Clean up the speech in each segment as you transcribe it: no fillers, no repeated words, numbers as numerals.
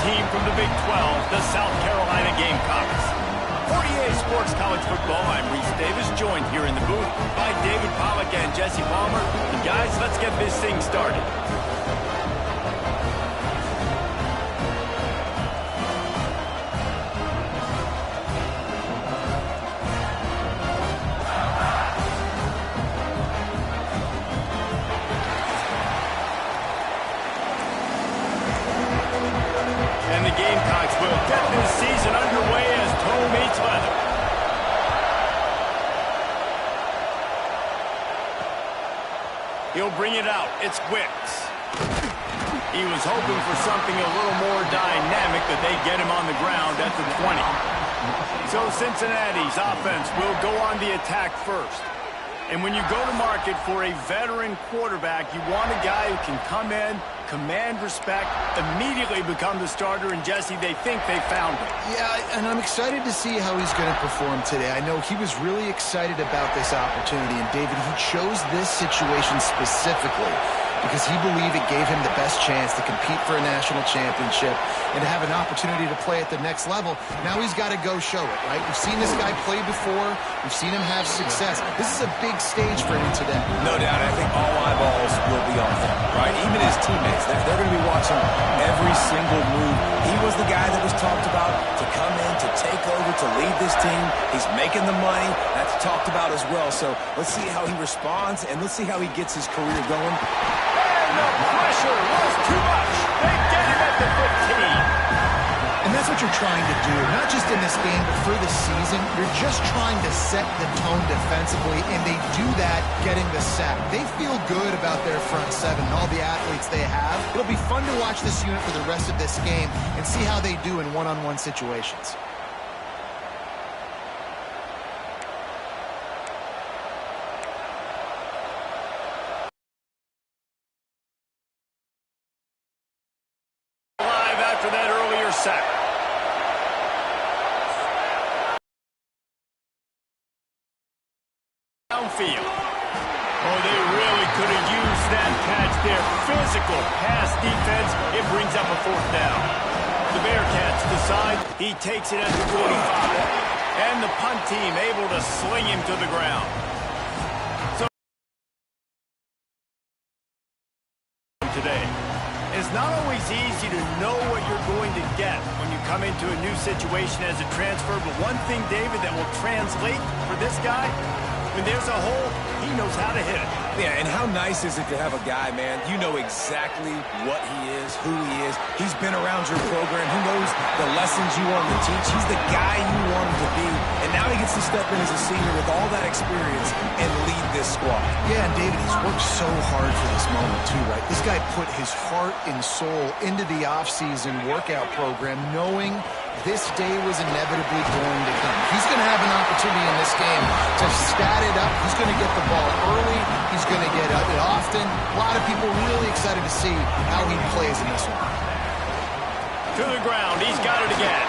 team from the Big 12, the South Carolina Gamecocks. 48 Sports College Football, I'm Reese Davis, joined here in the booth by David Pollack and Jesse Palmer. And guys, let's get this thing started. And the Gamecocks will get this season underway as toe meets leather. He'll bring it out. It's Wicks. He was hoping for something a little more dynamic, but they get him on the ground at the 20. So Cincinnati's offense will go on the attack first. And when you go to market for a veteran quarterback, you want a guy who can come in, command respect, immediately become the starter, and Jesse, they think they found him. Yeah, and I'm excited to see how he's going to perform today. I know he was really excited about this opportunity, and David, he chose this situation specifically because he believed it gave him the best chance to compete for a national championship and to have an opportunity to play at the next level. Now he's got to go show it, right? We've seen this guy play before. We've seen him have success. This is a big stage for him today. No doubt. I think all eyeballs will be on him, right? Even his teammates, they're going to be watching every single move. He was the guy that was talked about to come in, to take over, to lead this team. He's making the money. That's talked about as well. So let's see how he responds, and let's see how he gets his career going. And the pressure was too much. They get him at the 15. And that's what you're trying to do, not just in this game, but for the season. You're just trying to set the tone defensively, and they do that getting the sack. They feel good about their front seven and all the athletes they have. It'll be fun to watch this unit for the rest of this game and see how they do in one-on-one situations. After that earlier sack. Downfield. Oh, they really could have used that catch there. Physical pass defense. It brings up a fourth down. The Bearcats decide he takes it at the 45. And the punt team able to sling him to the ground. So today. It's not always easy to know what you're going to get when you come into a new situation as a transfer, but one thing, David, that will translate for this guy, when there's a hole, he knows how to hit it. Yeah, and how nice is it to have a guy, man, you know exactly what he is, who he is. He's been around your program. He knows the lessons you want him to teach. He's the guy you want him to be. And now he gets to step in as a senior with all that experience and lead this squad. Yeah, and David, he's worked so hard for this moment too, right? This guy put his heart and soul into the offseason workout program knowing this day was inevitably going to come. He's going to have an opportunity in this game to stat it up. He's going to get the ball early. He's going to get it often. A lot of people really excited to see how he plays in this one. To the ground. He's got it again.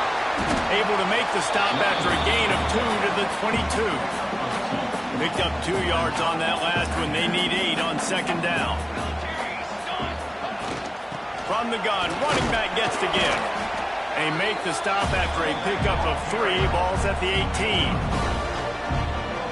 Able to make the stop after a gain of 2 to the 22. Picked up 2 yards on that last one. They need 8 on second down. From the gun, running back gets to give. They make the stop after a pickup of 3. Ball's at the 18.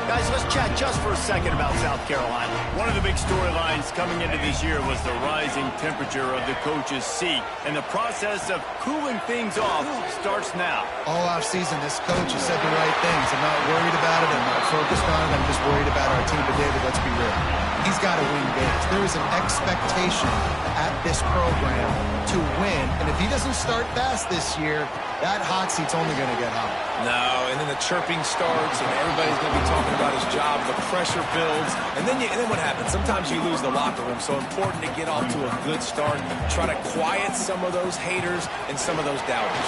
Guys, let's chat just for a second about South Carolina. One of the big storylines coming into this year was the rising temperature of the coach's seat. And the process of cooling things off starts now. All offseason, this coach has said the right things. I'm not worried about it. I'm not focused on it. I'm just worried about our team. But, David, let's be real. He's got to win games. There is an expectation at this program to win. And if he doesn't start fast this year, that hot seat's only going to get hot. No, and then the chirping starts, and everybody's going to be talking about his job. The pressure builds, and then what happens? Sometimes you lose the locker room, so important to get off to a good start. Try to quiet some of those haters and some of those doubters.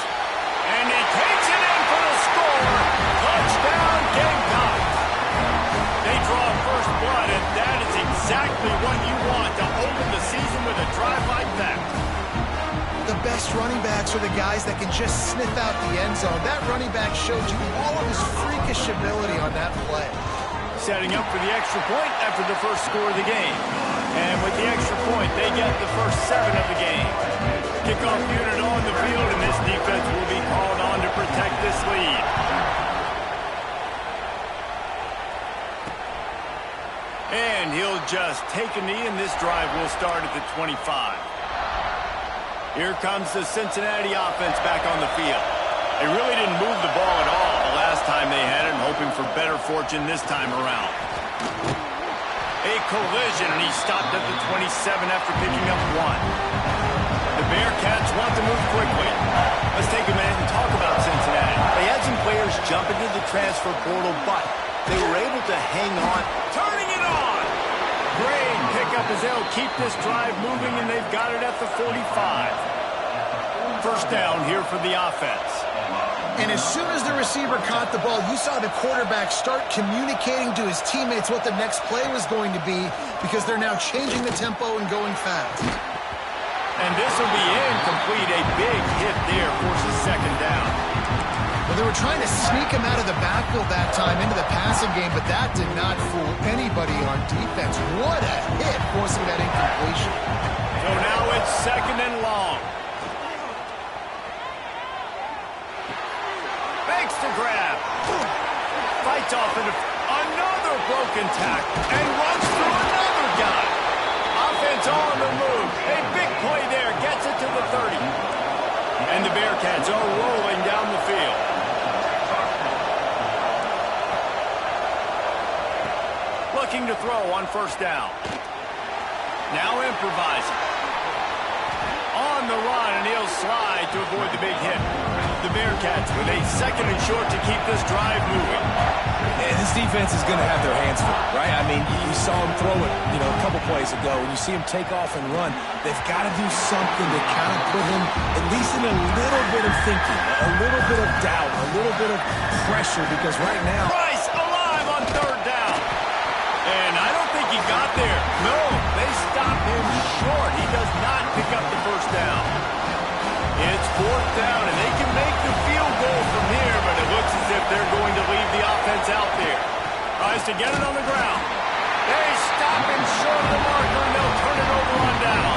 And he takes it in for the score. Touchdown, Gamecocks. They draw first blood, and that is exactly what you want to open the season with a drive like that. The best running backs are the guys that can just sniff out the end zone. That running back showed you all of his freakish ability on that play. Setting up for the extra point after the first score of the game. And with the extra point, they get the first 7 of the game. Kickoff unit on the field, and this just take a knee, and this drive will start at the 25. Here comes the Cincinnati offense back on the field. They really didn't move the ball at all the last time they had it, and hoping for better fortune this time around. A collision, and he stopped at the 27 after picking up 1. The Bearcats want to move quickly. Let's take a minute and talk about Cincinnati. They had some players jump into the transfer portal, but they were able to hang on. Turning it on! Great pickup as they'll keep this drive moving, and they've got it at the 45. First down here for the offense. And as soon as the receiver caught the ball, you saw the quarterback start communicating to his teammates what the next play was going to be, because they're now changing the tempo and going fast. And this will be incomplete. A big hit there forces second down. Well, they were trying to sneak him out of the backfield that time into the passing game, but that did not fool anybody on defense. What a hit, forcing that incompletion. So now it's second and long. Makes the grab. Fights off into another broken tackle and runs through another guy. Offense on the move. A big play there. Gets it to the 30. And the Bearcats are rolling down the field. Looking to throw on first down. Now improvising. On the run, and he'll slide to avoid the big hit. The Bearcats with a second and short to keep this drive moving. And this defense is going to have their hands full, right? I mean, you saw him throw it, a couple plays ago. When you see him take off and run, they've got to do something to kind of put him at least in a little bit of thinking, a little bit of doubt, a little bit of pressure, because right now... Price alive on third down. And I don't think he got there. No, they stopped him short. He does not pick up the first down. It's fourth down, and they can make the field goal from here, but it looks as if they're going to leave the offense out there. Tries to get it on the ground. They stop him short of the marker, and they'll turn it over on down.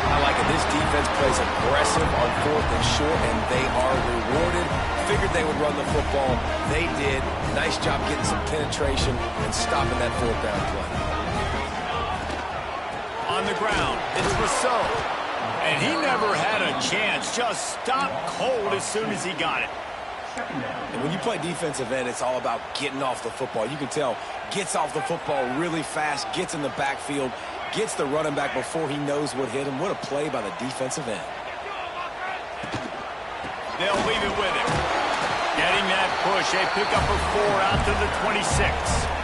I like it. This defense plays aggressive on fourth and short, and they are rewarded. Figured they would run the football. They did. Nice job getting some penetration and stopping that fourth down play. On the ground, it's Rousseau. And he never had a chance. Just stopped cold as soon as he got it. And when you play defensive end, it's all about getting off the football. You can tell, gets off the football really fast, gets in the backfield, gets the running back before he knows what hit him. What a play by the defensive end. They'll leave it with him. Getting that push, a pickup of 4 out to the 26.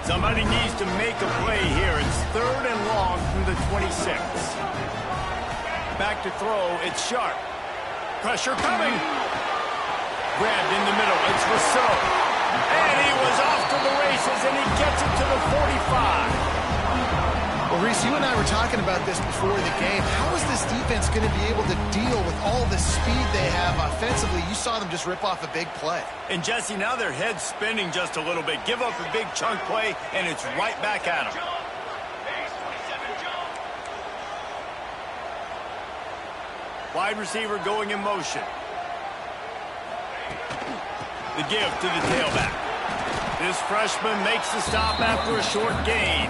Somebody needs to make a play here. It's third and long from the 26. Back to throw, it's Sharp. Pressure coming. Grabbed in the middle, it's Rousseau. And he was off to the races, and he gets it to the 45. Well, Reese, you and I were talking about this before the game. How is this defense going to be able to deal with all the speed they have offensively? You saw them just rip off a big play. And, Jesse, now their head's spinning just a little bit. Give up a big chunk play, and it's right back at them. Wide receiver going in motion. The give to the tailback. This freshman makes the stop after a short gain.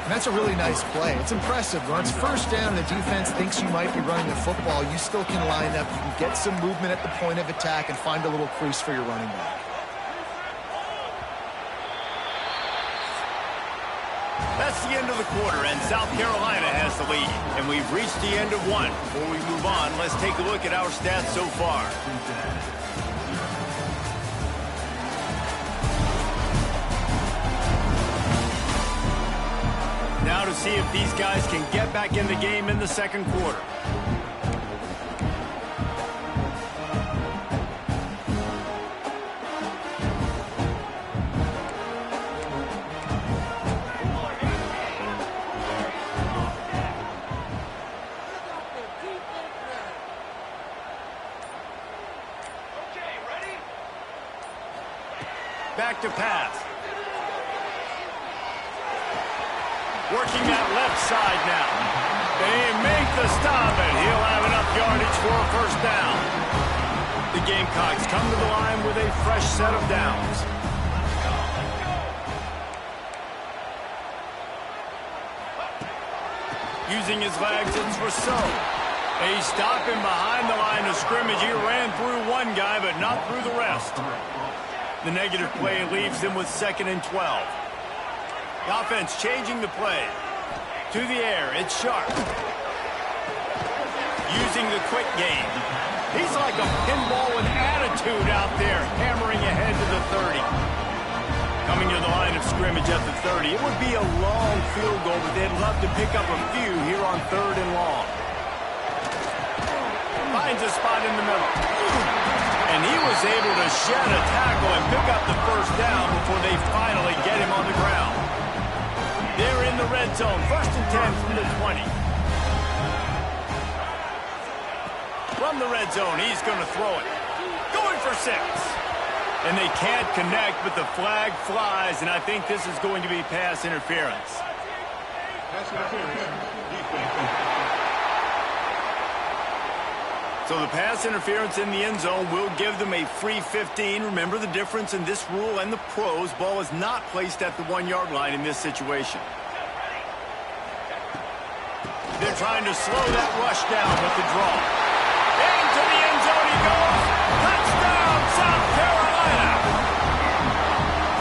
And that's a really nice play. It's impressive. When it's first down and the defense thinks you might be running the football, you still can line up. You can get some movement at the point of attack and find a little crease for your running back. That's the end of the quarter, and South Carolina has the lead. And we've reached the end of one. Before we move on, let's take a look at our stats so far. Now to see if these guys can get back in the game in the second quarter. Back to pass. Working that left side now. They make the stop, and he'll have enough yardage for a first down. The Gamecocks come to the line with a fresh set of downs. Using his legs, it's Rousseau. They stop him behind the line of scrimmage. He ran through one guy, but not through the rest. The negative play leaves them with 2nd and 12. The offense changing the play. To the air, it's Sharp. Using the quick game. He's like a pinball with attitude out there, hammering ahead to the 30. Coming to the line of scrimmage at the 30. It would be a long field goal, but they'd love to pick up a few here on 3rd and long. Finds a spot in the middle. And he was able to shed a tackle and pick up the 1st down before they finally get him on the ground. They're in the red zone. 1st and 10 from the 20. From the red zone, he's going to throw it. Going for 6. And they can't connect, but the flag flies, and I think this is going to be pass interference. Pass interference. So the pass interference in the end zone will give them a free 15. Remember the difference in this rule and the pros. Ball is not placed at the 1-yard line in this situation. They're trying to slow that rush down with the draw. Into the end zone he goes. Touchdown, South Carolina.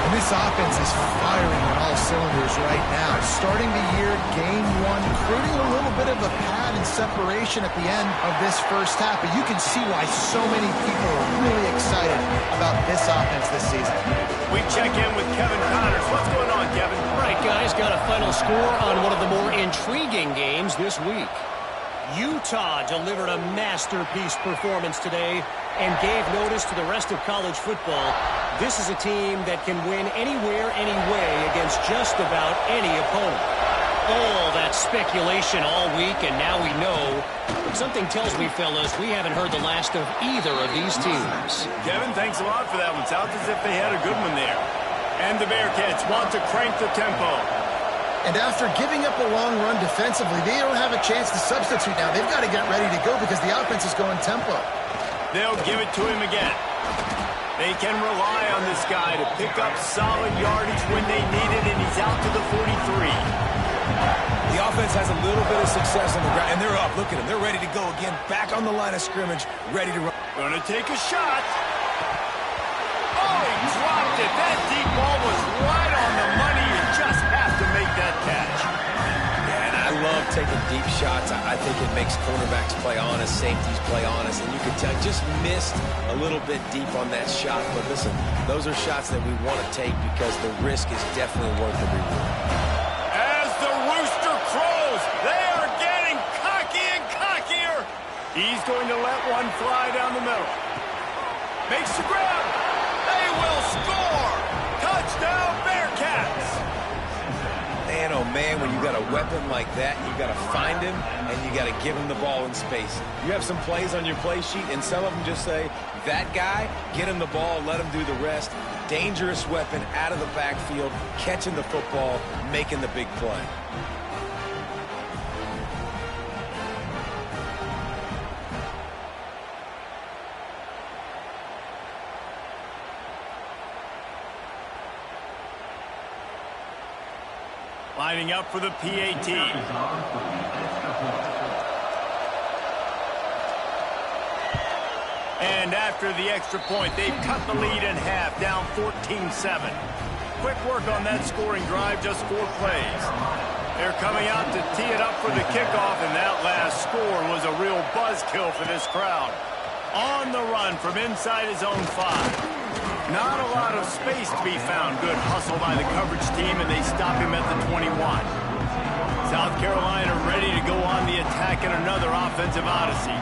And this offense is firing on all cylinders right now. Starting the year, game 1, creating a little bit of a pad and separation at the end of this first half. But you can see why so many people are really excited about this offense this season. We check in with Kevin Connors. What's going on, Kevin? All right, guys, got a final score on one of the more intriguing games this week. Utah delivered a masterpiece performance today and gave notice to the rest of college football. This is a team that can win anywhere, any way against just about any opponent. All that speculation all week, and now we know. But something tells me, fellas, we haven't heard the last of either of these teams. Kevin, thanks a lot for that one. Sounds as if they had a good one there. And the Bearcats want to crank the tempo. And after giving up a long run defensively, they don't have a chance to substitute now. They've got to get ready to go because the offense is going tempo. They'll give it to him again. They can rely on this guy to pick up solid yardage when they need it, and he's out to the 43. The offense has a little bit of success on the ground, and they're up. Look at them. They're ready to go again. Back on the line of scrimmage, ready to run. Gonna take a shot. Oh, he dropped it. That deep ball was right on the money. You just have to make that catch. Yeah, and I love taking deep shots. I think it makes cornerbacks play honest, safeties play honest, and you can tell just missed a little bit deep on that shot. But listen, those are shots that we want to take because the risk is definitely worth the reward. As the rooster crows, they are getting cocky and cockier. He's going to let one fly down the middle. Makes the grab. They will score. Touchdown, Bearcats. Man, oh man, when you got a weapon like that, you got to find him and you got to give him the ball in space. You have some plays on your play sheet, and some of them just say, that guy, get him the ball, let him do the rest. Dangerous weapon out of the backfield, catching the football, making the big play. Lining up for the PAT. And after the extra point, they've cut the lead in half, down 14-7. Quick work on that scoring drive, just 4 plays. They're coming out to tee it up for the kickoff, and that last score was a real buzzkill for this crowd. On the run from inside his own 5. Not a lot of space to be found. Good hustle by the coverage team, and they stop him at the 21. South Carolina ready to go on the attack in another offensive odyssey.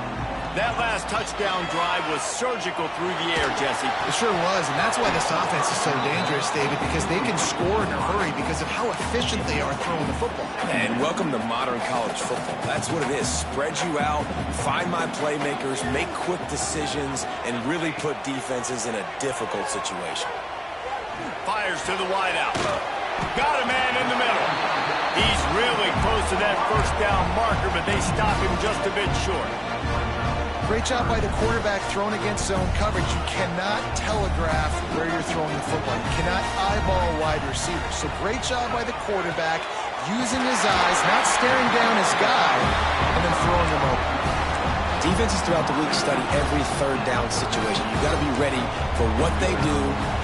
That last touchdown drive was surgical through the air, Jesse. It sure was, and that's why this offense is so dangerous, David, because they can score in a hurry because of how efficient they are throwing the football. And welcome to modern college football. That's what it is. Spread you out, find my playmakers, make quick decisions, and really put defenses in a difficult situation. Fires to the wideout. Got a man in the middle. He's really close to that first down marker, but they stop him just a bit short. Great job by the quarterback thrown against zone coverage. You cannot telegraph where you're throwing the football. You cannot eyeball wide receivers. So great job by the quarterback. using his eyes, not staring down his guy, and then throwing him open. Defenses throughout the week study every third down situation. You've got to be ready for what they do,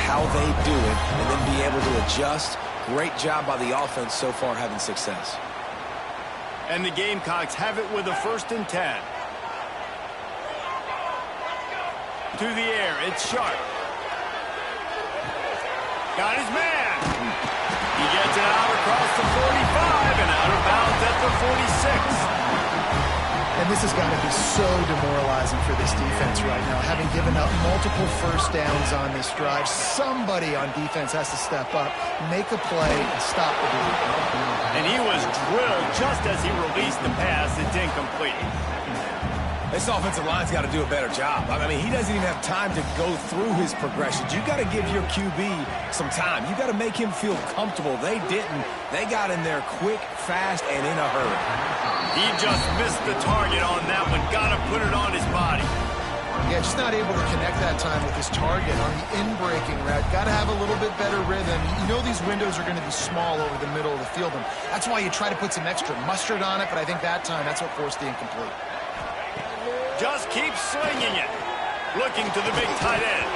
how they do it, and then be able to adjust. Great job by the offense so far having success. And the Gamecocks have it with a 1st and 10. To the air, it's Sharp. Got his man. He gets it out across the 45 and out of bounds at the 46. And this has got to be so demoralizing for this defense right now. Having given up multiple first downs on this drive, somebody on defense has to step up, make a play, and stop the bleed. And he was drilled just as he released the pass. It's incomplete. This offensive line's got to do a better job. I mean, he doesn't even have time to go through his progressions. You got to give your QB some time. You got to make him feel comfortable. They didn't. They got in there quick, fast, and in a hurry. He just missed the target on that one. Got to put it on his body. Yeah, just not able to connect that time with his target on the in-breaking route. Got to have a little bit better rhythm. You know these windows are going to be small over the middle of the field, and that's why you try to put some extra mustard on it, but I think that time that's what forced the incomplete. Just keep slinging it. Looking to the big tight end.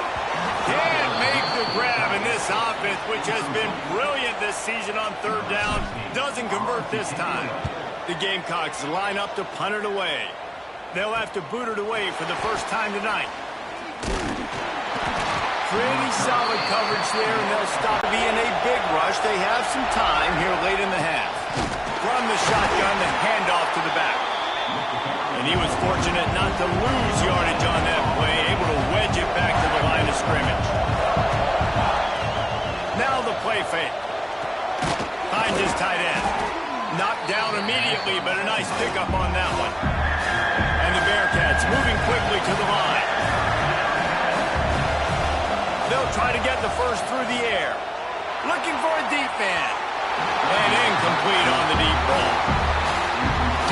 Can't make the grab in this offense, which has been brilliant this season on 3rd down. Doesn't convert this time. The Gamecocks line up to punt it away. They'll have to boot it away for the first time tonight. Pretty solid coverage there, and they'll stop being a big rush. They have some time here late in the half. Run the shotgun, the handoff to the back. And he was fortunate not to lose yardage on that play, able to wedge it back to the line of scrimmage. Now the play fake. Finds his tight end. Knocked down immediately, but a nice pickup on that one. And the Bearcats moving quickly to the line. They'll try to get the first through the air. Looking for a deep man. And incomplete on the deep ball.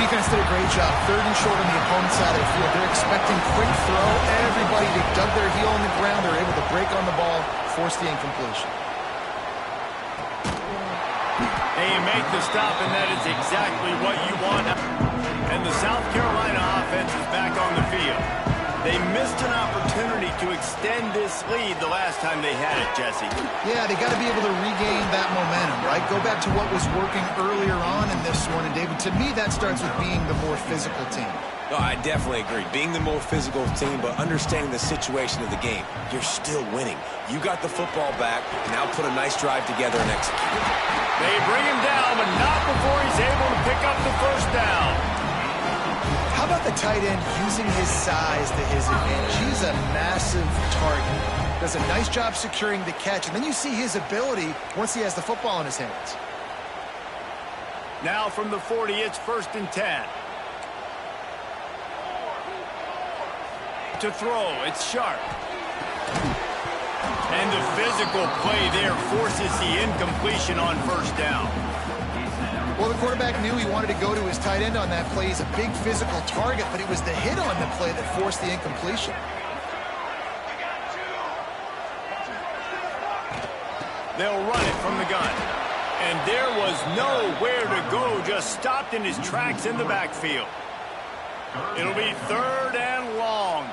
Defense did a great job. 3rd and short on the opponent's side of the field. They're expecting quick throw. Everybody, they dug their heel on the ground. They're able to break on the ball, force the incompletion. They make the stop, and that is exactly what you want. And the South Carolina offense is back on the field. They missed an opportunity to extend this lead the last time they had it, Jesse. Yeah, they got to be able to regain that momentum, right? Go back to what was working earlier on in this one. And, David, to me, that starts with being the more physical team. No, I definitely agree. Being the more physical team, but understanding the situation of the game. You're still winning. You got the football back. Now put a nice drive together and execute. They bring him down, but not before he's able to pick up the first down. How about the tight end using his size to his advantage? He's a massive target. Does a nice job securing the catch, and then you see his ability once he has the football in his hands. Now from the 40, it's 1st and 10. To throw, it's Sharp. And the physical play there forces the incompletion on 1st down. Well, the quarterback knew he wanted to go to his tight end on that play. He's a big physical target, but it was the hit on the play that forced the incompletion. They'll run it from the gun. And there was nowhere to go, just stopped in his tracks in the backfield. It'll be 3rd and long.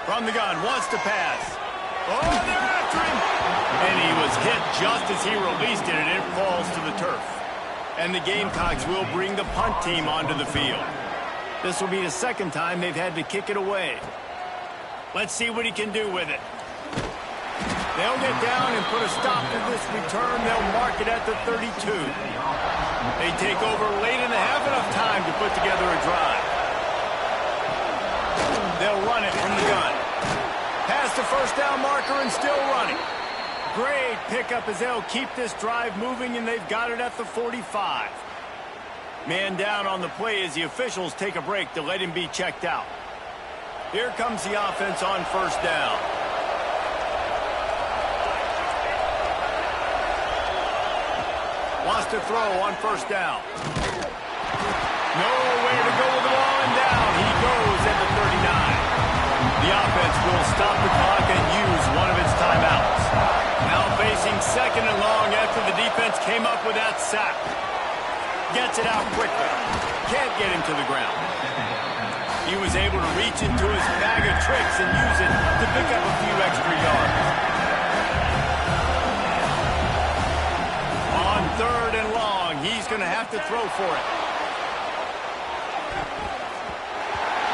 From the gun, wants to pass. Oh, they're after him. And he was hit just as he released it, and it falls to the turf. And the Gamecocks will bring the punt team onto the field. This will be the 2nd time they've had to kick it away. Let's see what he can do with it. They'll get down and put a stop to this return. They'll mark it at the 32. They take over late in the half, enough time to put together a drive. They'll run it from the gun. Past the first down marker and still running. Great pickup as they'll keep this drive moving, and they've got it at the 45. Man down on the play as the officials take a break to let him be checked out. Here comes the offense on 1st down. Wants to throw on 1st down. Nowhere to go with the ball, and down he goes at the 39. The offense will stop the clock and use one of its timeouts. Now facing 2nd and long after the defense. Came up with that sack. Gets it out quickly. Can't get him to the ground. He was able to reach into his bag of tricks and use it to pick up a few extra yards. On 3rd and long, he's going to have to throw for it.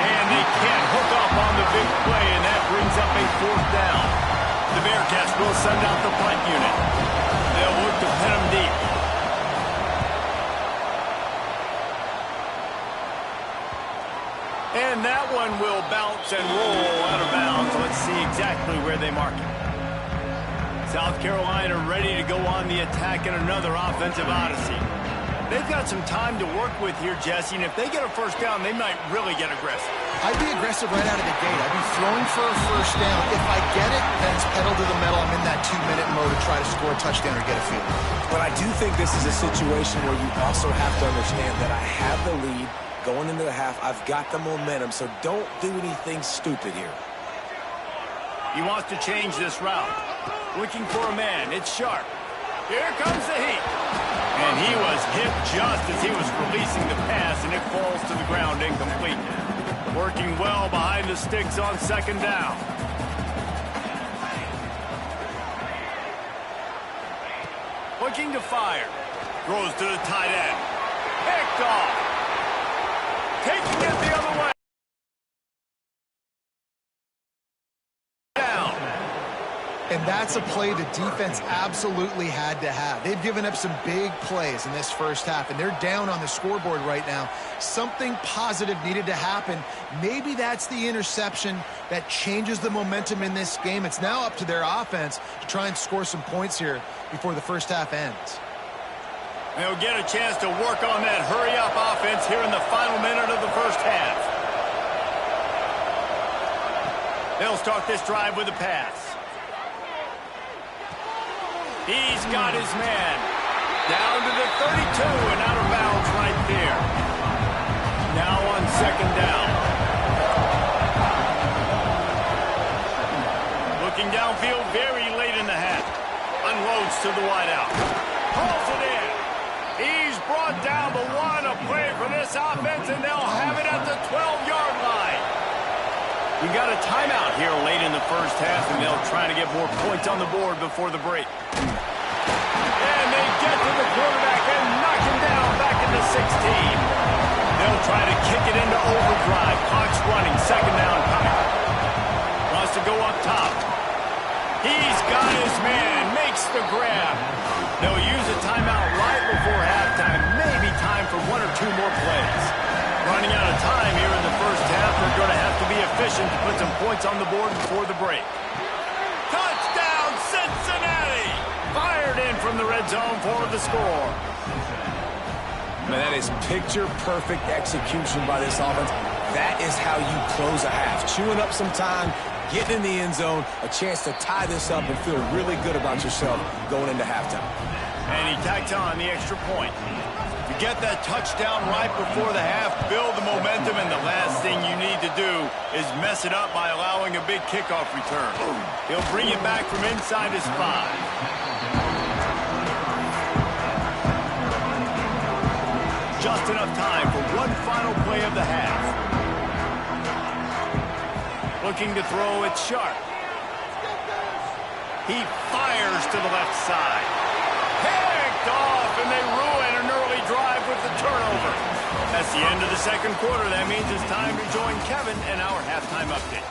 And they can't hook up on the big play, and that brings up a 4th down. The Bearcats will send out the punt unit. They'll look to pin them deep. And that one will bounce and roll out of bounds. Let's see exactly where they mark it. South Carolina ready to go on the attack in another offensive odyssey. They've got some time to work with here, Jesse, and if they get a 1st down, they might really get aggressive. I'd be aggressive right out of the gate. I'd be throwing for a 1st down. If I get it, then it's pedal to the metal. I'm in that 2-minute mode to try to score a touchdown or get a field. But I do think this is a situation where you also have to understand that I have the lead going into the half. I've got the momentum, so don't do anything stupid here. He wants to change this route. Looking for a man. It's Sharp. Here comes the heat. And he was hit just as he was releasing the pass, and it falls to the ground incomplete. Working well behind the sticks on 2nd down. Looking to fire. Throws to the tight end. Picked off. Taking it the other way. Down. And that's a play the defense absolutely had to have. They've given up some big plays in this 1st half, and they're down on the scoreboard right now. Something positive needed to happen. Maybe that's the interception that changes the momentum in this game. It's now up to their offense to try and score some points here before the 1st half ends. They'll get a chance to work on that hurry-up offense here in the final minute of the 1st half. They'll start this drive with a pass. He's got his man. Down to the 32 and out of bounds right there. Now on 2nd down. Looking downfield very late in the half. Unloads to the wideout. Pulls it in. He's brought down the one, a play for this offense, and they'll have it at the 12-yard line. We got a timeout here late in the 1st half, and they'll try to get more points on the board before the break. And they get to the quarterback and knock him down back into 16. They'll try to kick it into overdrive. Clock's running, 2nd down coming. Wants to go up top. He's got his man, makes the grab. They'll use a timeout right before halftime. Maybe time for 1 or 2 more plays. Running out of time here in the 1st half. They're going to have to be efficient to put some points on the board before the break. Touchdown, Cincinnati! Fired in from the red zone for the score. Man, that is picture-perfect execution by this offense. That is how you close a half. Chewing up some time, getting in the end zone, a chance to tie this up and feel really good about yourself going into halftime. And he tacks on the extra point. To get that touchdown right before the half, build the momentum, and the last thing you need to do is mess it up by allowing a big kickoff return. He'll bring it back from inside his 5. Just enough time for one final play of the half. Looking to throw, it's Sharp. He fires to the left side. Picked off, and they ruin an early drive with the turnover. That's the end of the 2nd quarter. That means it's time to join Kevin in our halftime update.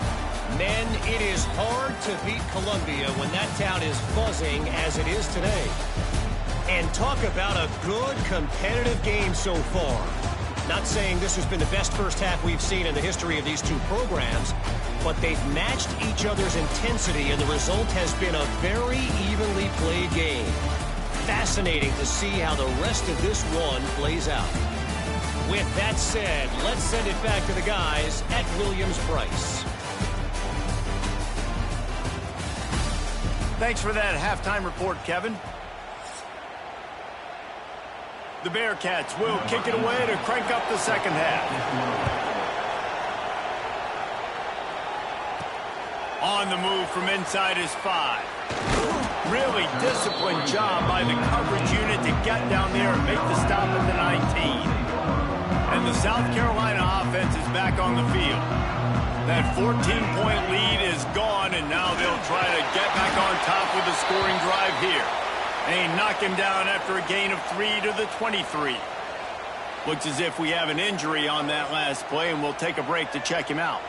Men, it is hard to beat Columbia when that town is buzzing as it is today. And talk about a good competitive game so far. Not saying this has been the best 1st half we've seen in the history of these two programs, but they've matched each other's intensity, and the result has been a very evenly played game. Fascinating to see how the rest of this one plays out. With that said, let's send it back to the guys at Williams-Brice. Thanks for that halftime report, Kevin. The Bearcats will kick it away to crank up the 2nd half. On the move from inside his 5. Really disciplined job by the coverage unit to get down there and make the stop at the 19. And the South Carolina offense is back on the field. That 14-point lead is gone, and now they'll try to get back on top with a scoring drive here. They knock him down after a gain of 3 to the 23. Looks as if we have an injury on that last play, and we'll take a break to check him out.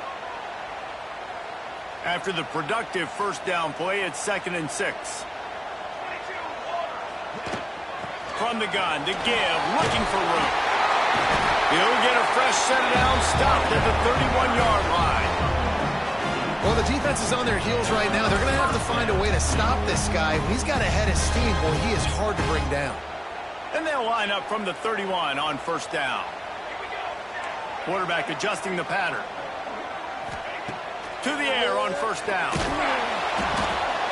After the productive first down play, it's 2nd and 6. From the gun, to give, looking for room. He'll get a fresh set down, stopped at the 31-yard line. Well, the defense is on their heels right now. They're going to have to find a way to stop this guy. When he's got a head of steam, boy, he is hard to bring down. And they'll line up from the 31 on first down. Quarterback adjusting the pattern. To the air on first down.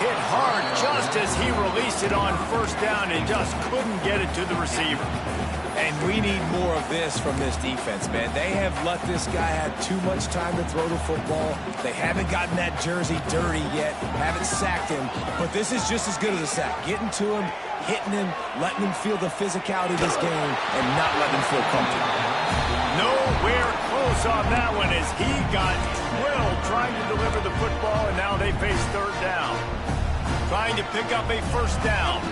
Hit hard just as he released it on first down and just couldn't get it to the receiver. And we need more of this from this defense, man. They have let this guy have too much time to throw the football. They haven't gotten that jersey dirty yet, haven't sacked him. But this is just as good as a sack. Getting to him, hitting him, letting him feel the physicality of this game, and not letting him feel comfortable. Nowhere close on that one as he got drilled trying to deliver the football, and now they face third down. Trying to pick up a first down.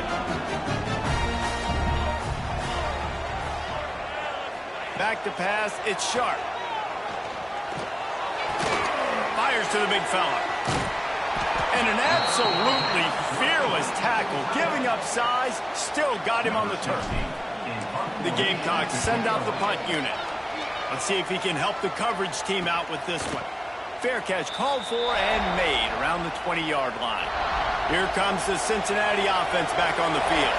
Back to pass, it's Sharp. Fires to the big fella. And an absolutely fearless tackle, giving up size, still got him on the turf. The Gamecocks send out the punt unit. Let's see if he can help the coverage team out with this one. Fair catch called for and made around the 20-yard line. Here comes the Cincinnati offense back on the field.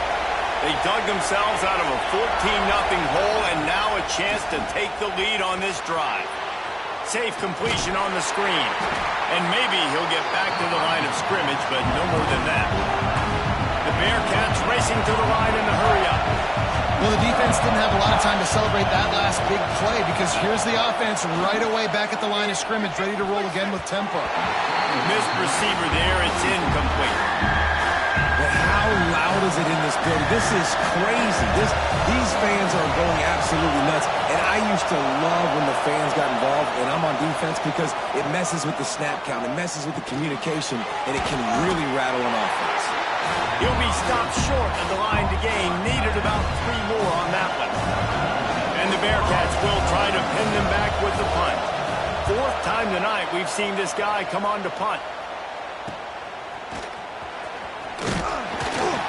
They dug themselves out of a 14-0 hole, and now a chance to take the lead on this drive. Safe completion on the screen. And maybe he'll get back to the line of scrimmage, but no more than that. The Bearcats racing to the line in the hurry-up. Well, the defense didn't have a lot of time to celebrate that last big play because here's the offense right away back at the line of scrimmage, ready to roll again with tempo. Missed receiver there. It's incomplete. But how loud is it in this building? This is crazy. These fans are going absolutely nuts. And I used to love when the fans got involved, and I'm on defense because it messes with the snap count. It messes with the communication, and it can really rattle an offense. He'll be stopped short of the line to gain. Needed about 3 more on that one. And the Bearcats will try to pin them back with the punt. 4th time tonight we've seen this guy come on to punt.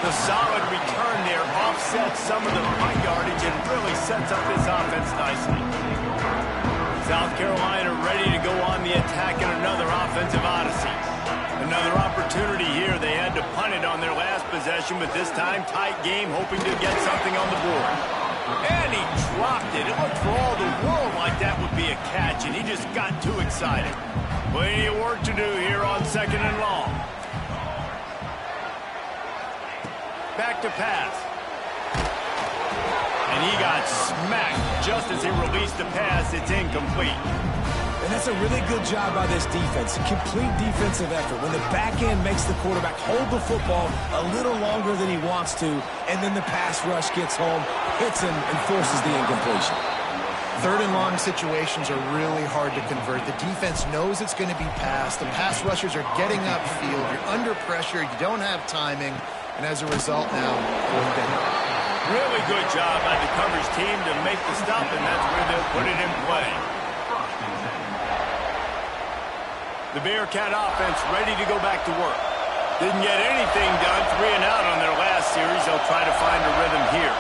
The solid return there offsets some of the punt yardage and really sets up this offense nicely. South Carolina ready to go on the attack in another offensive odyssey. Another opportunity here. They had to punt it on their last possession, but this time tight game, hoping to get something on the board. And he dropped it. It looked for all the world like that would be a catch, and he just got too excited. Plenty of work to do here on 2nd and long. Back to pass. And he got smacked just as he released the pass. It's incomplete. And that's a really good job by this defense. Complete defensive effort. When the back end makes the quarterback hold the football a little longer than he wants to, and then the pass rush gets home, hits him, and forces the incompletion. 3rd and long situations are really hard to convert. The defense knows it's going to be passed. The pass rushers are getting upfield. You're under pressure. You don't have timing. And as a result now, 4th down. Really good job by the coverage team to make the stop, and that's where they'll put it in play. The Bearcat offense ready to go back to work. Didn't get anything done, 3 and out on their last series. They'll try to find a rhythm here.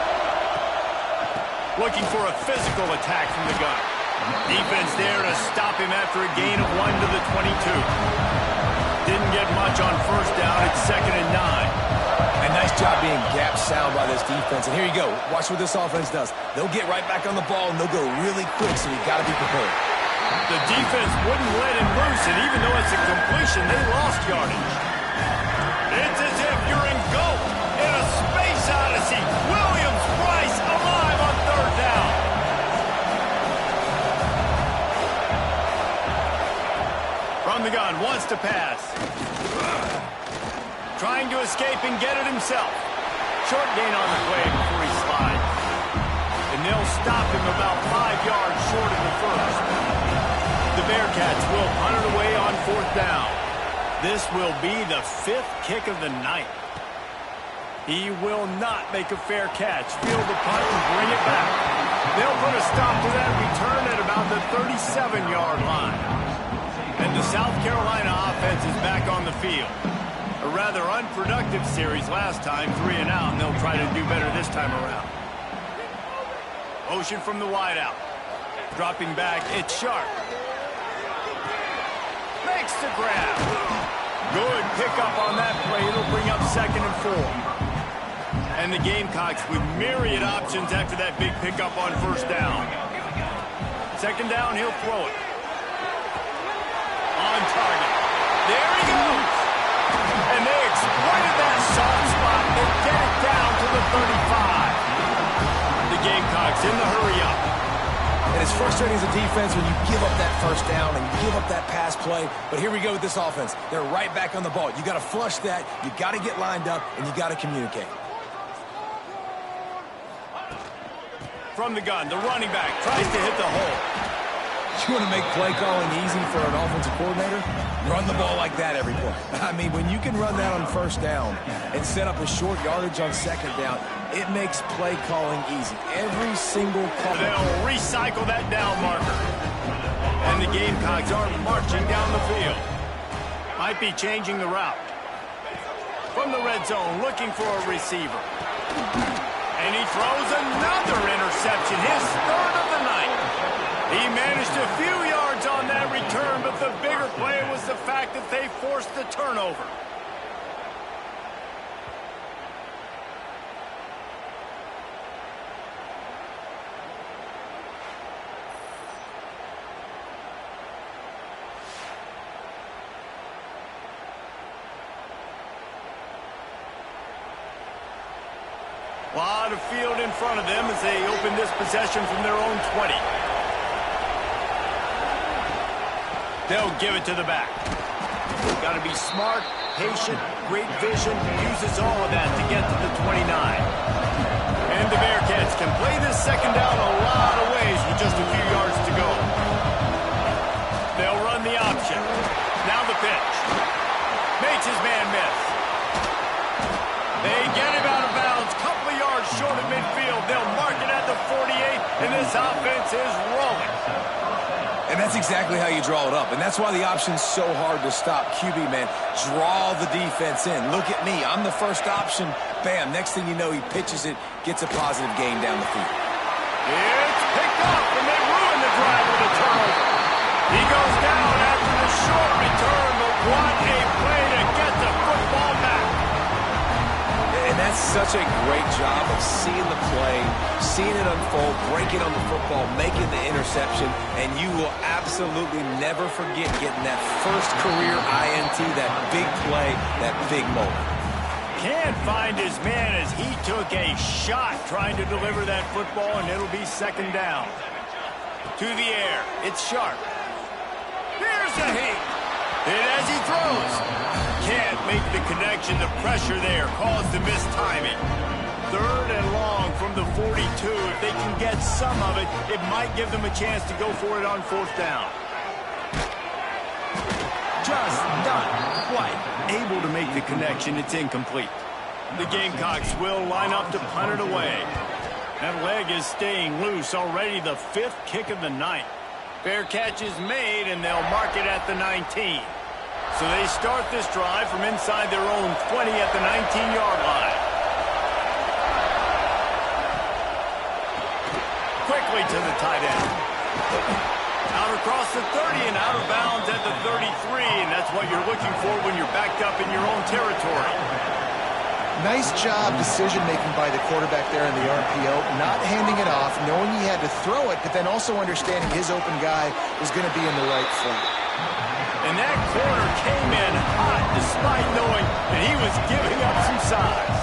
Looking for a physical attack from the gun. Defense there to stop him after a gain of 1 to the 22. Didn't get much on first down. It's 2nd and 9. A nice job being gap sound by this defense. And here you go. Watch what this offense does. They'll get right back on the ball, and they'll go really quick, so you got to be prepared. The defense wouldn't let him loose, and even though it's a completion, they lost yardage. It's as if you're in GOAT in a space odyssey. Williams-Brice alive on 3rd down. From the gun, wants to pass. trying to escape and get it himself. Short gain on the play before he slides. And they'll stop him about 5 yards short of the first. The Bearcats will punt it away on 4th down. This will be the 5th kick of the night. He will not make a fair catch. Field the punt and bring it back. They'll put a stop to that return at about the 37-yard line. And the South Carolina offense is back on the field. A rather unproductive series last time, 3 and out, and they'll try to do better this time around. Motion from the wideout. Dropping back, it's Sharp. Makes the grab. Good pickup on that play. It'll bring up 2nd and 4. And the Gamecocks with myriad options after that big pickup on 1st down. 2nd down, he'll throw it. On target. There he goes. And they exploited that soft spot. They get it down to the 35. The Gamecocks in the hurry up. And it's frustrating as a defense when you give up that 1st down and you give up that pass play. But here we go with this offense. They're right back on the ball. You got to flush that. You got to get lined up, and you got to communicate. From the gun, the running back tries to hit the hole. You want to make play calling easy for an offensive coordinator? Run the ball like that every play. I mean, when you can run that on 1st down and set up a short yardage on 2nd down, it makes play calling easy. Every single call. They'll recycle that down marker. And the Gamecocks are marching down the field. Might be changing the route. From the red zone, looking for a receiver. And he throws another interception, his 3rd of the night. He managed a few yards on that return, but the bigger play was the fact that they forced the turnover. A lot of field in front of them as they open this possession from their own 20. They'll give it to the back. Got to be smart, patient, great vision, uses all of that to get to the 29. And the Bearcats can play this 2nd down a lot of ways with just a few yards to go. They'll run the option. Now the pitch. Makes his man miss. They get him out of bounds, couple of yards short of midfield. They'll mark it at the 48, and this offense is rolling. And that's exactly how you draw it up. And that's why the option's so hard to stop. QB, man, draw the defense in. Look at me. I'm the first option. Bam. Next thing you know, he pitches it, gets a positive gain down the field. It's picked up, and they ruin the drive with a turnover. He goes down after the short return, but what a play to get the football back. And that's such a great job of seeing the play, seeing it unfold, breaking on the football, making the interception, and you will absolutely never forget getting that first career INT, that big play, that big moment. Can't find his man as he took a shot trying to deliver that football, and it'll be 2nd down. To the air, it's Sharp. Here's a hit. And as he throws, can't make the connection. The pressure there caused the missed timing. 3rd and long from the 42. If they can get some of it, it might give them a chance to go for it on 4th down. Just not quite able to make the connection. It's incomplete. The Gamecocks will line up to punt it away. That leg is staying loose. Already the 5th kick of the night. Fair catch is made, and they'll mark it at the 19. So they start this drive from inside their own 20 at the 19-yard line. Quickly to the tight end. Out across the 30 and out of bounds at the 33, and that's what you're looking for when you're backed up in your own territory. Nice job decision-making by the quarterback there in the RPO, not handing it off, knowing he had to throw it, but then also understanding his open guy was going to be in the right flat. And that corner came in hot despite knowing that he was giving up some size.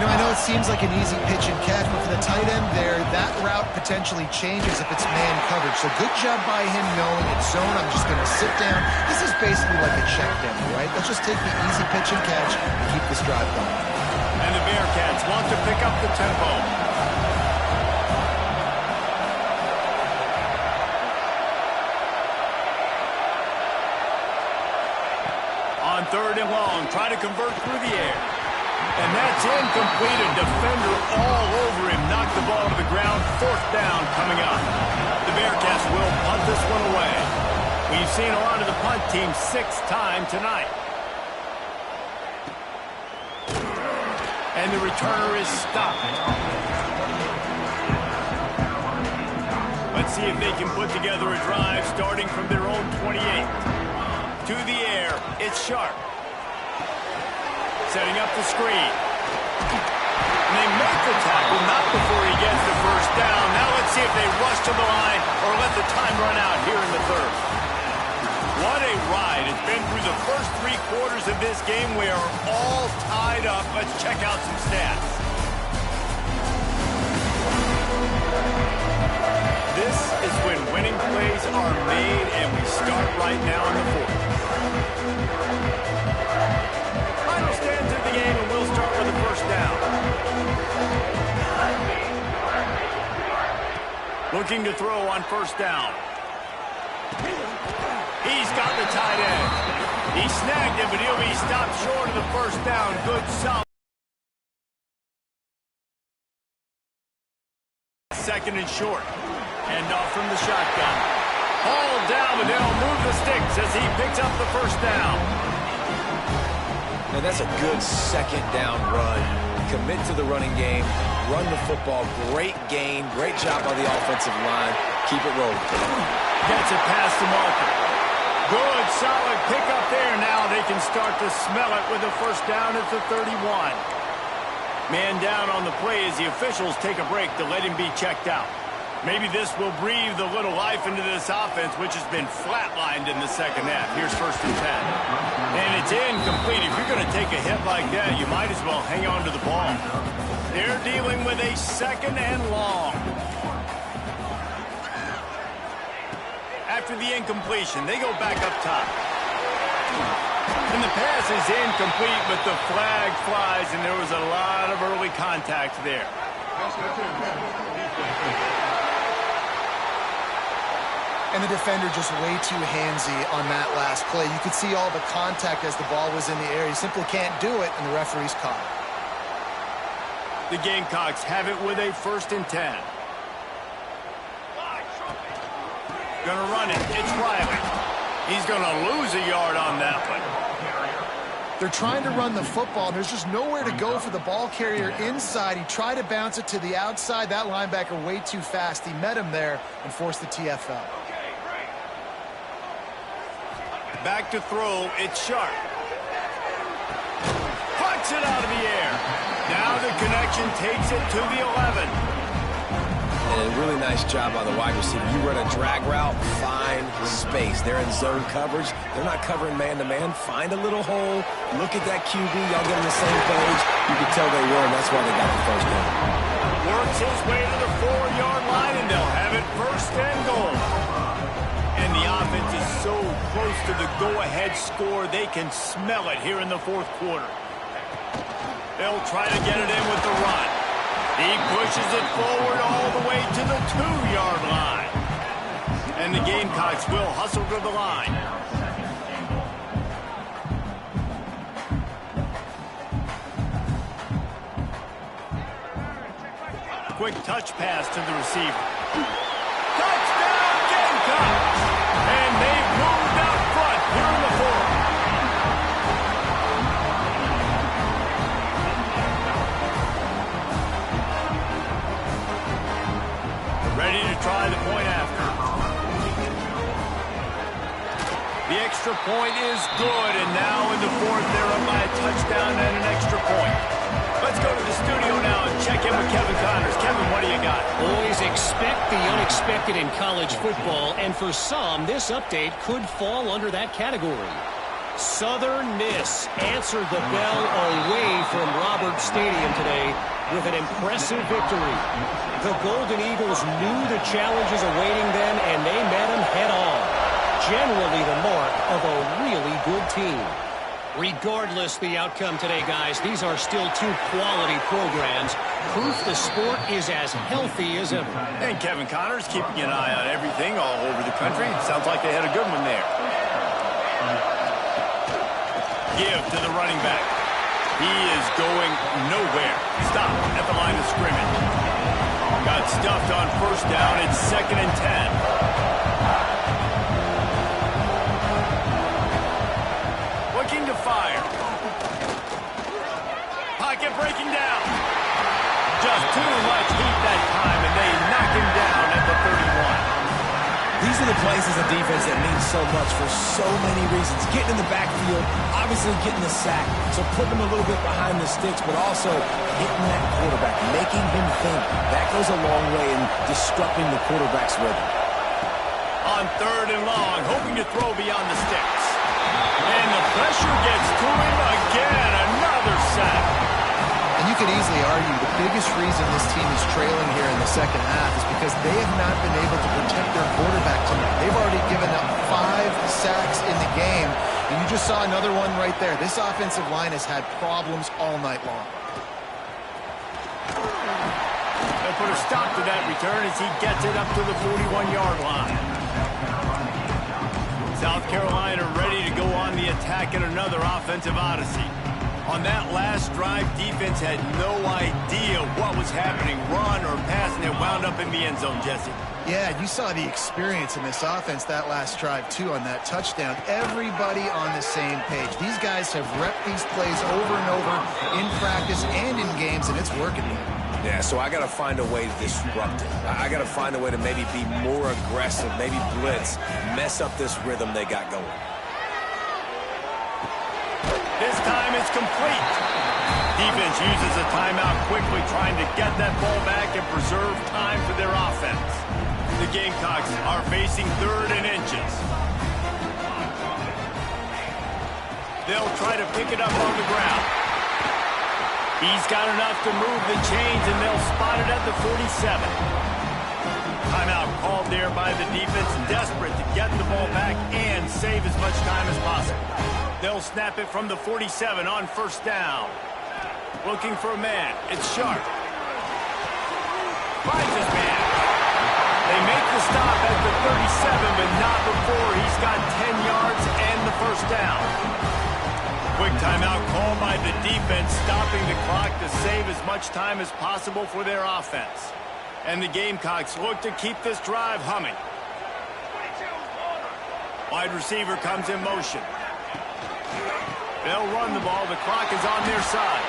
I know it seems like an easy pitch and catch, but for the tight end there, that route potentially changes if it's man coverage. So good job by him knowing it's zone. I'm just going to sit down. This is basically like a check down, right? Let's just take the easy pitch and catch and keep this drive going. And the Bearcats want to pick up the tempo. On 3rd and long, try to convert through the air. And that's incomplete. A defender all over him. Knocked the ball to the ground. 4th down coming up. The Bearcats will punt this one away. We've seen a lot of the punt team 6th time tonight. And the returner is stopped. Let's see if they can put together a drive starting from their own 28. To the air, it's Sharp. Setting up the screen. And they make the tackle, not before he gets the 1st down. Now let's see if they rush to the line or let the time run out here in the 3rd. What a ride. It's been through the first 3 quarters of this game. We are all tied up. Let's check out some stats. This is when winning plays are made, and we start right now in the 4th. Final stands of the game, and we'll start with the 1st down. Looking to throw on 1st down. He's got the tight end. He snagged it, but he'll be stopped short of the 1st down. Good solid. 2nd and short. Hand off from the shotgun. Hauled down, but they'll move the sticks as he picks up the 1st down. Now that's a good 2nd down run. Commit to the running game. Run the football. Great gain. Great job on the offensive line. Keep it rolling. Gets it past the marker. Good, solid pickup there. Now they can start to smell it with a 1st down at the 31. Man down on the play as the officials take a break to let him be checked out. Maybe this will breathe a little life into this offense, which has been flatlined in the 2nd half. Here's 1st and 10. And it's incomplete. If you're going to take a hit like that, you might as well hang on to the ball. They're dealing with a 2nd and long. After the incompletion, they go back up top. And the pass is incomplete, but the flag flies, and there was a lot of early contact there. And the defender just way too handsy on that last play. You could see all the contact as the ball was in the air. He simply can't do it, and the referee's caught it. The Gamecocks have it with a 1st and 10. Gonna run it. It's Riley. He's gonna lose a yard on that one. They're trying to run the football. There's just nowhere to go for the ball carrier inside. He tried to bounce it to the outside. That linebacker way too fast. He met him there and forced the TFL. Back to throw, it's Sharp. Puts it out of the air. Now the connection takes it to the 11. And a really nice job on the wide receiver. You run a drag route, find space. They're in zone coverage. They're not covering man-to-man. Find a little hole. Look at that QB. Y'all get on the same page. You can tell they were, and that's why they got the 1st down. Works his way to the 4-yard line, and they'll have it 1st and goal. And the offense is so close to the go-ahead score, they can smell it here in the 4th quarter. They'll try to get it in with the run. He pushes it forward all the way to the 2-yard line. And the Gamecocks will hustle to the line. Quick touch pass to the receiver. Touchdown Gamecocks! And they've moved out front here in the 4th. Ready to try the point after. The extra point is good, and now in the 4th, they're up by a touchdown and an extra point. Let's go to the studio now and check in with Kevin Connors. Kevin, what do you got? Always expect the unexpected in college football, and for some, this update could fall under that category. Southern Miss answered the bell away from Roberts Stadium today with an impressive victory. The Golden Eagles knew the challenges awaiting them, and they met them head-on. Generally the mark of a really good team. Regardless the outcome today, guys, these are still two quality programs. Proof the sport is as healthy as ever. And Kevin Connors keeping an eye on everything all over the country. Sounds like they had a good one there. Give to the running back. He is going nowhere. Stop at the line of scrimmage. Got stuffed on first down. It's 2nd and 10. Looking to fire. Pocket breaking down. Just too much heat that time, and they knock him down at the 31. These are the plays as a defense that mean so much for so many reasons. Getting in the backfield, obviously getting the sack, so putting him a little bit behind the sticks, but also hitting that quarterback, making him think. That goes a long way in disrupting the quarterback's rhythm. On 3rd and long, hoping to throw beyond the sticks. And the pressure gets to him again. Another sack. And you could easily argue the biggest reason this team is trailing here in the second half is because they have not been able to protect their quarterback tonight. They've already given up 5 sacks in the game, and you just saw another one right there. This offensive line has had problems all night long. They'll put a stop to that return as he gets it up to the 41-yard line. South Carolina ready to go on the attack in another offensive odyssey. On that last drive, defense had no idea what was happening, run or pass, and it wound up in the end zone, Jesse. Yeah, you saw the experience in this offense that last drive, too, on that touchdown. Everybody on the same page. These guys have repped these plays over and over in practice and in games, and it's working. Yeah, so I got to find a way to disrupt it. I got to find a way to maybe be more aggressive, maybe blitz, mess up this rhythm they got going. This time it's complete. Defense uses a timeout quickly, trying to get that ball back and preserve time for their offense. The Gamecocks are facing 3rd and inches. They'll try to pick it up on the ground. He's got enough to move the chains, and they'll spot it at the 47. Timeout called there by the defense, desperate to get the ball back and save as much time as possible. They'll snap it from the 47 on 1st down. Looking for a man. It's Sharp. Finds his man. They make the stop at the 37, but not before he's got 10 yards and the 1st down. Quick timeout called by the defense, stopping the clock to save as much time as possible for their offense. And the Gamecocks look to keep this drive humming. Wide receiver comes in motion. They'll run the ball. The clock is on their side.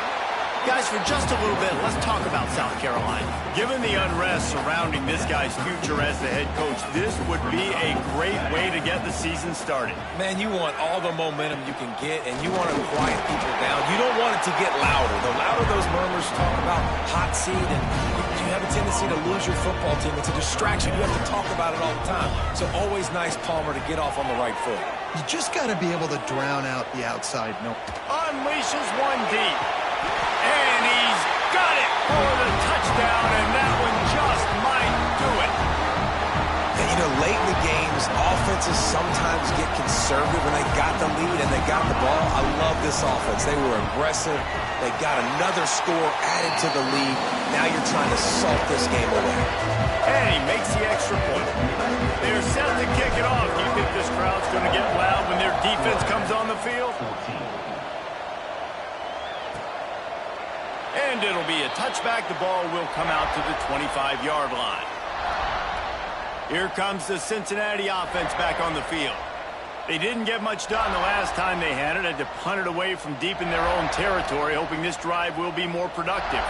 Guys, for just a little bit, let's talk about South Carolina. Given the unrest surrounding this guy's future as the head coach, this would be a great way to get the season started. Man, you want all the momentum you can get, and you want to quiet people down. You don't want it to get louder. The louder those murmurs talk about hot seat, and you have a tendency to lose your football team. It's a distraction. You have to talk about it all the time. So always nice, Palmer, to get off on the right foot. You just got to be able to drown out the outside noise. Unleashes one deep. And he's got it for the touchdown, and that one just might do it. And, you know, late in the games, offenses sometimes get conservative when they got the lead and they got the ball. I love this offense. They were aggressive. They got another score added to the lead. Now you're trying to salt this game away. And he makes the extra point. They're set to kick it off. Do you think this crowd's going to get loud when their defense comes on the field? And it'll be a touchback. The ball will come out to the 25-yard line. Here comes the Cincinnati offense back on the field. They didn't get much done the last time they had it. Had to punt it away from deep in their own territory, hoping this drive will be more productive.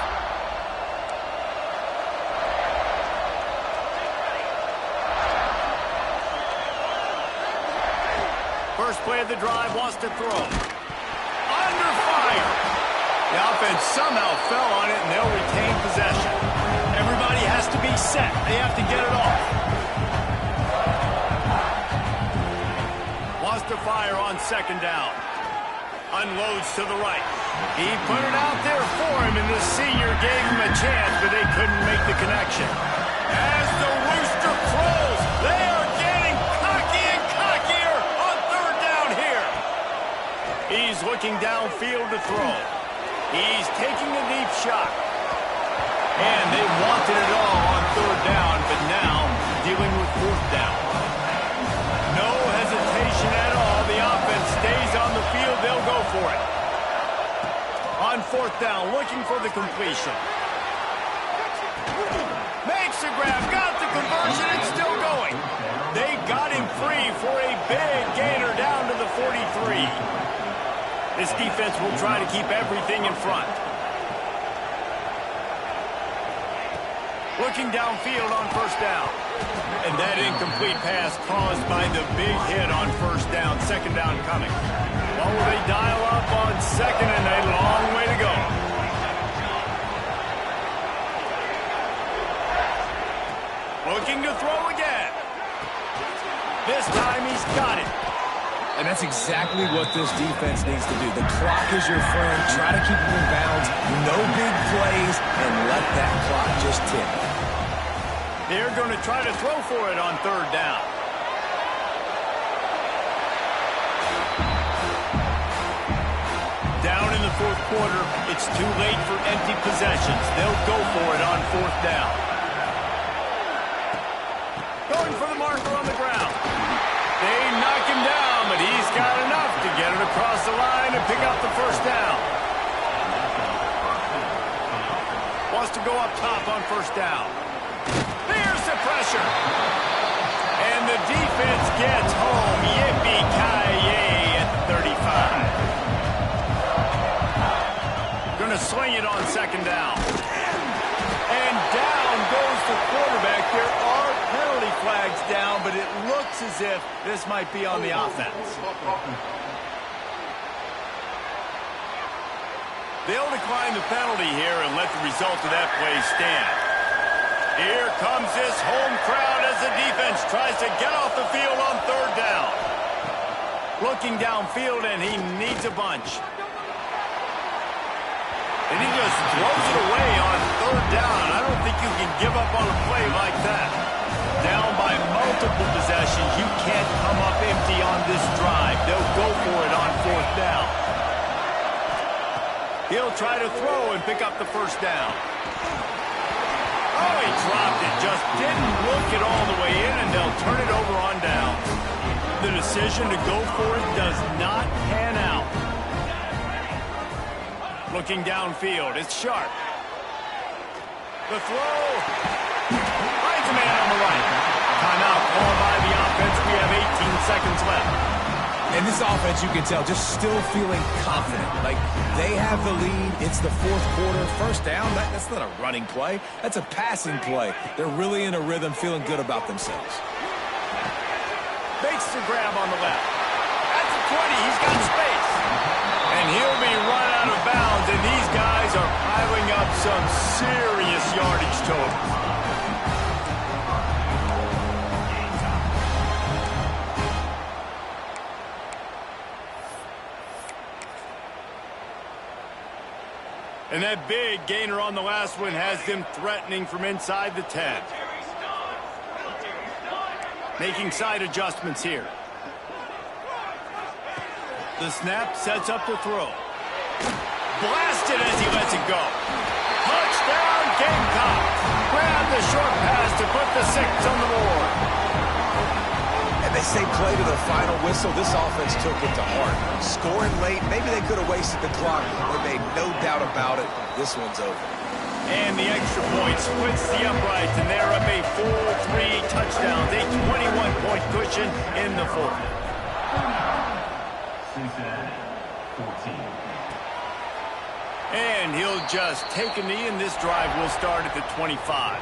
First play of the drive, wants to throw. Under fire. The offense somehow fell on it, and they'll retain possession. Everybody has to be set. They have to get it off. Wants to fire on 2nd down. Unloads to the right. He put it out there for him, and the senior gave him a chance, but they couldn't make the connection. As the rooster crows, they are getting cocky and cockier on third down here. He's looking downfield to throw. He's taking a deep shot. And they wanted it all on third down, but now dealing with fourth down. No hesitation at all. The offense stays on the field. They'll go for it. On fourth down, looking for the completion. Makes the grab, got the conversion, it's still going. They got him free for a big gainer down to the 43. This defense will try to keep everything in front. Looking downfield on first down. And that incomplete pass caused by the big hit on first down. Second down coming. Well, will they dial up on second and a long way to go? Looking to throw again. This time he's got it. And that's exactly what this defense needs to do. The clock is your friend. Try to keep them in bounds. No big plays, and let that clock just tick. They're going to try to throw for it on third down. Down in the fourth quarter, it's too late for empty possessions. They'll go for it on fourth down. Going for the marker on the ground. They knock him down, but he's got enough to get it across the line and pick up the first down. Wants to go up top on first down. There's the pressure. And the defense gets home. Yippee-ki-yay at the 35. Going to sling it on second down. And down goes the quarterback. There are penalty flags down, but it looks as if this might be on the offense. They'll decline the penalty here and let the result of that play stand. Here comes this home crowd as the defense tries to get off the field on third down. Looking downfield, and he needs a bunch. And he just throws it away on third down. I don't think you can give up on a play like that. Down by multiple possessions, you can't come up empty on this drive. They'll go for it on fourth down. He'll try to throw and pick up the first down. Oh, he dropped it. Just didn't look it all the way in, and they'll turn it over on down. The decision to go for it does not pan out. Looking downfield, it's Sharp. The throw. Finds a man on the right. Timeout called by the offense. We have 18 seconds left. And this offense, you can tell, just still feeling confident. Like, they have the lead. It's the fourth quarter. First down, that's not a running play. That's a passing play. They're really in a rhythm, feeling good about themselves. Makes the grab on the left. At the 20, he's got space. And he'll be run out of bounds, and these guys are piling up some serious yardage totals. And that big gainer on the last one has them threatening from inside the 10. Making side adjustments here. The snap sets up the throw. Blasted as he lets it go. Touchdown, Gamecocks. Grab the short pass to put the 6 on the board. And they say play to the final whistle. This offense took it to heart. Scoring late, maybe they could have wasted the clock. They made no doubt about it. This one's over. And the extra point splits the uprights, and they're up a full 3 touchdowns, a 21-point cushion in the fourth. Cincinnati, 14. And he'll just take a knee, and this drive will start at the 25.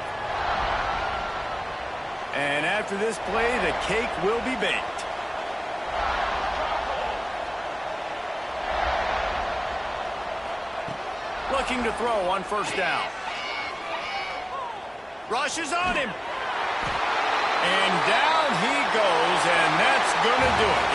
And after this play, the cake will be baked. Looking to throw on first down. Rushes on him. And down he goes, and that's going to do it.